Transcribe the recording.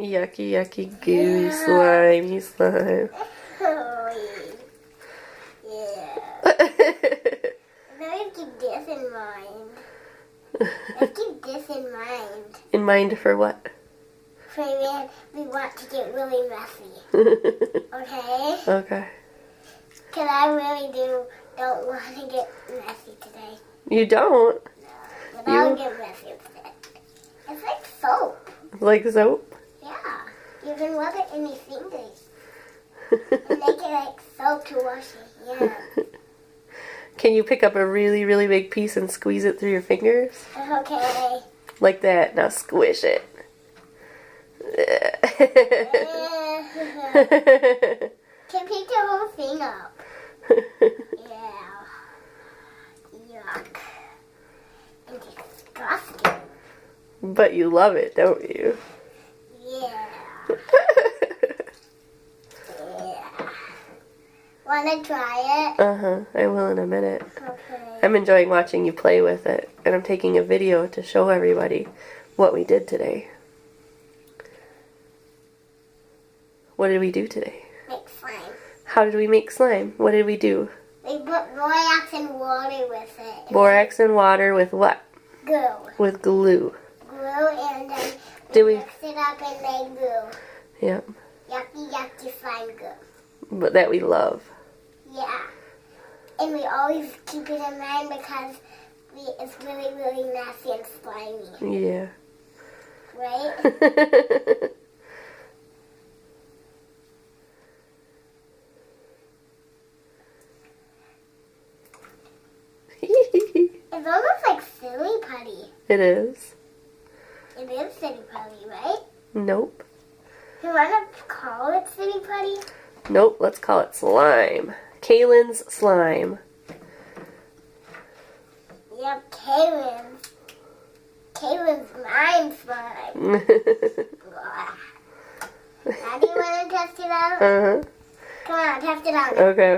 Yucky, yucky, goo, slimy slime. Yeah. Let's keep this in mind. Let's keep this in mind. In mind for what? For when we want to get really messy. Okay? Okay. Because I really don't want to get messy today. You don't? No, but I'll get messy today. It's like soap. Like soap? Yeah. You can rub it in your fingers. And make it like soap to wash it. Yeah. Can you pick up a really, really big piece and squeeze it through your fingers? Okay. Like that. Now squish it. Can pick the whole thing up. Yeah. Yuck. And disgusting. But you love it, don't you? Yeah. Yeah. Wanna try it? Uh-huh. I will in a minute. Okay. I'm enjoying watching you play with it. And I'm taking a video to show everybody what we did today. What did we do today? Make slime. How did we make slime? What did we do? We put borax and water with it. Borax and water with what? Glue. With glue. Glue, and then Did we? mix it up and make glue. Yep. Yucky, yucky slime glue. But that we love. Yeah. And we always keep it in mind because it's really, really nasty and slimy. Yeah. Right? It's almost like silly putty. It is. It is silly putty, right? Nope. You want to call it silly putty? Nope. Let's call it slime. Kaelin's slime. Yep, Kaelin's. Kaelin's lime slime. Now do you want to test it out? Uh-huh. Come on, test it out. Okay.